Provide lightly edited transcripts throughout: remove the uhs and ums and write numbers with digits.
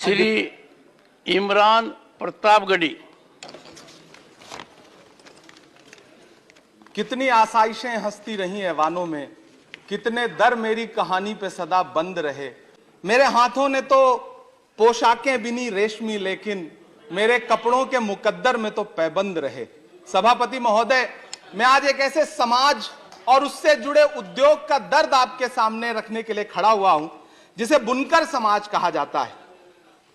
श्री इमरान प्रतापगढ़ी। कितनी आसाइशें हंसती रही हैं वानों में, कितने दर मेरी कहानी पे सदा बंद रहे। मेरे हाथों ने तो पोशाकें बिनी रेशमी, लेकिन मेरे कपड़ों के मुकद्दर में तो पैबंद रहे। सभापति महोदय, मैं आज एक ऐसे समाज और उससे जुड़े उद्योग का दर्द आपके सामने रखने के लिए खड़ा हुआ हूं जिसे बुनकर समाज कहा जाता है,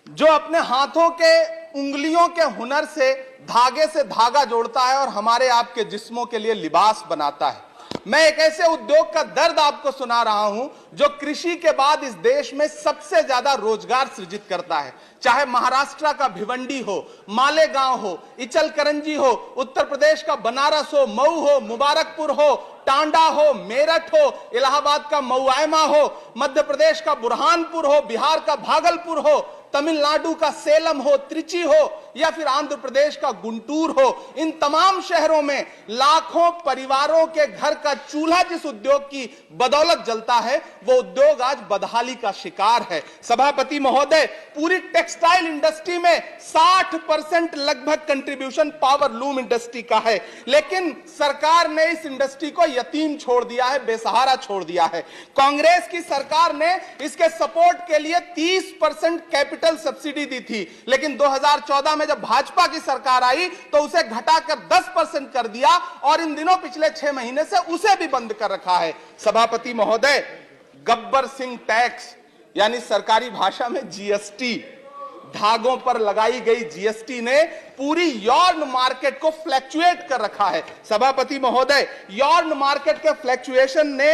जो अपने हाथों के उंगलियों के हुनर से धागा जोड़ता है और हमारे आपके जिस्मों के लिए लिबास बनाता है। मैं एक ऐसे उद्योग का दर्द आपको सुना रहा हूं जो कृषि के बाद इस देश में सबसे ज्यादा रोजगार सृजित करता है। चाहे महाराष्ट्र का भिवंडी हो, मालेगांव हो, इचलकरंजी हो, उत्तर प्रदेश का बनारस हो, मऊ हो, मुबारकपुर हो, टांडा हो, मेरठ हो, इलाहाबाद का मऊआयमा हो, मध्य प्रदेश का बुरहानपुर हो, बिहार का भागलपुर हो, तमिलनाडु का सेलम हो, त्रिची हो, या फिर आंध्र प्रदेश का गुंटूर हो, इन तमाम शहरों में लाखों परिवारों के घर का चूल्हा जिस उद्योग की बदौलत जलता है, वो उद्योग आज बदहाली का शिकार है। सभापति महोदय, पूरी टेक्सटाइल इंडस्ट्री में 60% लगभग कंट्रीब्यूशन पावर लूम इंडस्ट्री का है, लेकिन सरकार ने इस इंडस्ट्री को यतीम छोड़ दिया है, बेसहारा छोड़ दिया है। कांग्रेस की सरकार ने इसके सपोर्ट के लिए 30% कैपिटल सब्सिडी दी थी, लेकिन 2014 में जब भाजपा की सरकार आई तो उसे घटाकर 10% कर दिया और इन दिनों पिछले 6 महीने से उसे भी बंद कर रखा है। सभापति महोदय, गब्बर सिंह टैक्स यानी सरकारी भाषा में जीएसटी, धागों पर लगाई गई जीएसटी ने पूरी यॉर्न मार्केट को फ्लैक्चुएट कर रखा है। सभापति महोदय, यॉर्न मार्केट के फ्लैक्चुएशन ने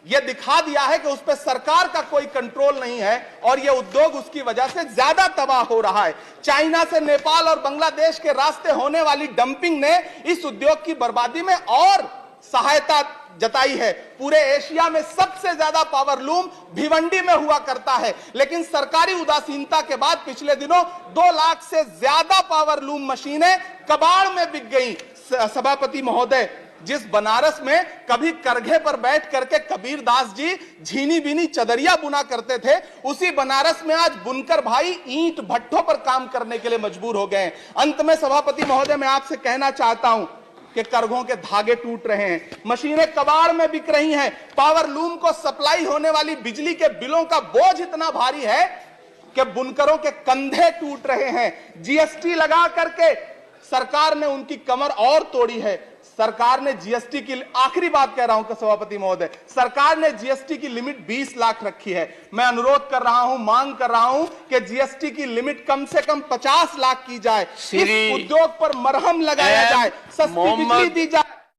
यह दिखा दिया है कि उस पर सरकार का कोई कंट्रोल नहीं है और यह उद्योग उसकी वजह से ज्यादा तबाह हो रहा है। चाइना से नेपाल और बांग्लादेश के रास्ते होने वाली डंपिंग ने इस उद्योग की बर्बादी में और सहायता जताई है। पूरे एशिया में सबसे ज्यादा पावरलूम भिवंडी में हुआ करता है, लेकिन सरकारी उदासीनता के बाद पिछले दिनों 2 लाख से ज्यादा पावरलूम मशीनें कबाड़ में बिक गई। सभापति महोदय, जिस बनारस में कभी करघे पर बैठ करके कबीर दास जी झीनी बीनी चदरिया बुना करते थे, उसी बनारस में आज बुनकर भाई ईंट भट्ठों पर काम करने के लिए मजबूर हो गए हैं। अंत में सभापति महोदय, मैं आपसे कहना चाहता हूं कि करघों के धागे टूट रहे हैं, मशीनें कबाड़ में बिक रही हैं, पावर लूम को सप्लाई होने वाली बिजली के बिलों का बोझ इतना भारी है कि बुनकरों के कंधे टूट रहे हैं। जीएसटी लगा करके सरकार ने उनकी कमर और तोड़ी है। सरकार ने जीएसटी की, आखिरी बात कह रहा हूं सभापति महोदय, सरकार ने जीएसटी की लिमिट 20 लाख रखी है। मैं अनुरोध कर रहा हूं, मांग कर रहा हूं कि जीएसटी की लिमिट कम से कम 50 लाख की जाए, इस उद्योग पर मरहम लगाया जाए, सस्ती बिजली दी जाए।